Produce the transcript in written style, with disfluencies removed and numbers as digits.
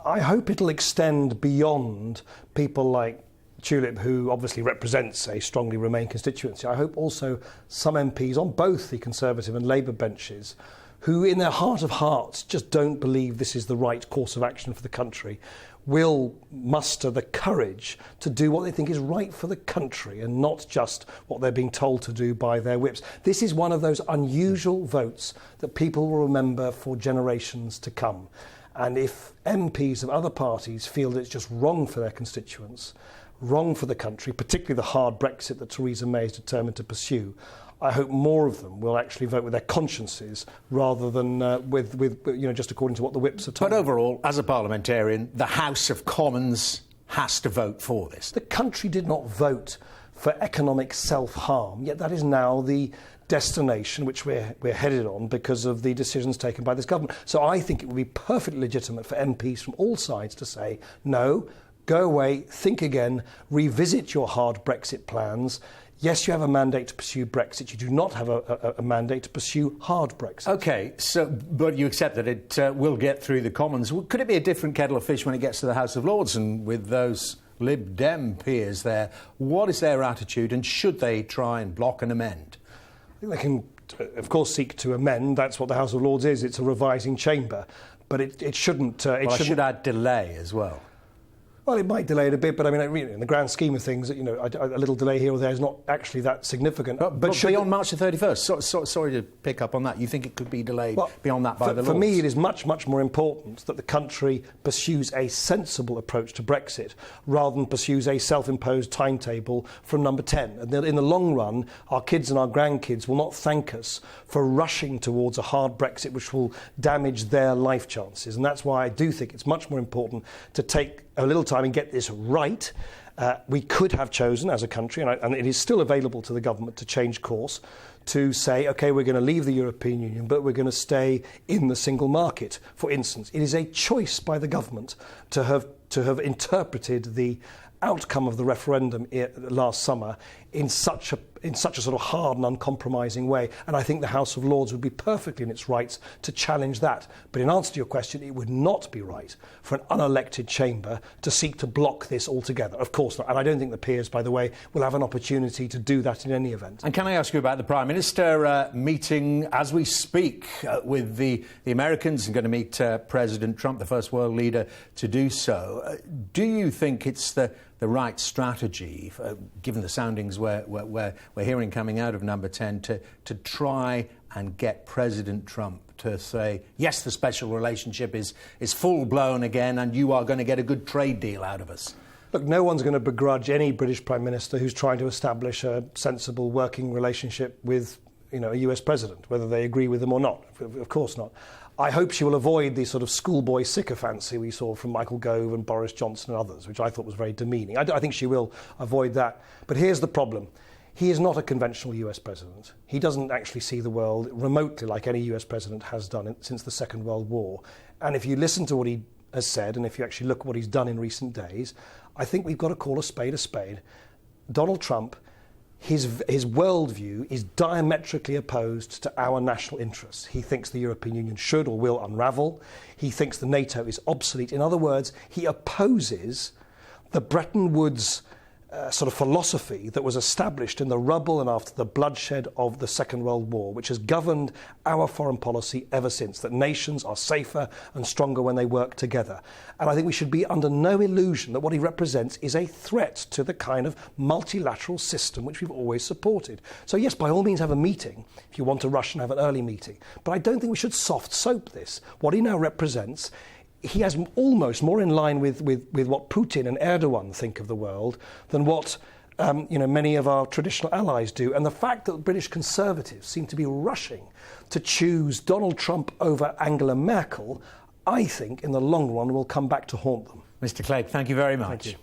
I hope it'll extend beyond people like Tulip, who obviously represents a strongly Remain constituency. I hope also some MPs on both the Conservative and Labour benches who in their heart of hearts just don't believe this is the right course of action for the country will muster the courage to do what they think is right for the country and not just what they're being told to do by their whips. This is one of those unusual votes that people will remember for generations to come. And if MPs of other parties feel that it's just wrong for their constituents, wrong for the country, particularly the hard Brexit that Theresa May is determined to pursue, I hope more of them will actually vote with their consciences rather than just according to what the whips are told. But overall, as a parliamentarian, the House of Commons has to vote for this. The country did not vote for economic self-harm, yet that is now the destination which we're headed on because of the decisions taken by this government. So I think it would be perfectly legitimate for MPs from all sides to say, no, go away, think again, revisit your hard Brexit plans. Yes, you have a mandate to pursue Brexit. You do not have a mandate to pursue hard Brexit. OK, but you accept that it will get through the Commons. Could it be a different kettle of fish when it gets to the House of Lords? And with those Lib Dem peers there, what is their attitude and should they try and block and amend? I think they can, of course, seek to amend. That's what the House of Lords is. It's a revising chamber. But it shouldn't... I should add delay as well. Well, it might delay it a bit, but I mean, in the grand scheme of things, a little delay here or there is not actually that significant. But beyond March the 31st, sorry to pick up on that, you think it could be delayed beyond that by the Lords? For me, it is much, much more important that the country pursues a sensible approach to Brexit rather than pursues a self-imposed timetable from number 10. And in the long run, our kids and our grandkids will not thank us for rushing towards a hard Brexit which will damage their life chances. And that's why I do think it's much more important to take a little time and get this right. We could have chosen as a country, and it is still available to the government to change course, to say, OK, we're going to leave the European Union, but we're going to stay in the single market, for instance. It is a choice by the government to have interpreted the outcome of the referendum last summer in such a sort of hard and uncompromising way. And I think the House of Lords would be perfectly in its rights to challenge that. But in answer to your question, it would not be right for an unelected chamber to seek to block this altogether. Of course not. And I don't think the peers, by the way, will have an opportunity to do that in any event. And can I ask you about the Prime Minister meeting as we speak with the Americans and going to meet President Trump, the first world leader to do so. Do you think it's the right strategy, given the soundings we're hearing coming out of number 10, to try and get President Trump to say, yes, the special relationship is full-blown again and you are going to get a good trade deal out of us? Look, no one's going to begrudge any British Prime Minister who's trying to establish a sensible working relationship with a US president, whether they agree with them or not. Of course not. I hope she will avoid the sort of schoolboy sycophancy we saw from Michael Gove and Boris Johnson and others, which I thought was very demeaning. I think she will avoid that. But here's the problem. He is not a conventional US president. He doesn't actually see the world remotely like any US president has done since the Second World War. And if you listen to what he has said, and if you actually look at what he's done in recent days, I think we've got to call a spade a spade. Donald Trump, his worldview is diametrically opposed to our national interests. He thinks the European Union should or will unravel. He thinks the NATO is obsolete. In other words, he opposes the Bretton Woods sort of philosophy that was established in the rubble and after the bloodshed of the Second World War, which has governed our foreign policy ever since, that nations are safer and stronger when they work together. And I think we should be under no illusion that what he represents is a threat to the kind of multilateral system which we've always supported. So yes, by all means have a meeting if you want to rush and have an early meeting. But I don't think we should soft soap this. What he now represents, he has almost more in line with what Putin and Erdogan think of the world than what many of our traditional allies do. And the fact that British Conservatives seem to be rushing to choose Donald Trump over Angela Merkel, I think in the long run will come back to haunt them. Mr. Clegg, thank you very much. Thank you.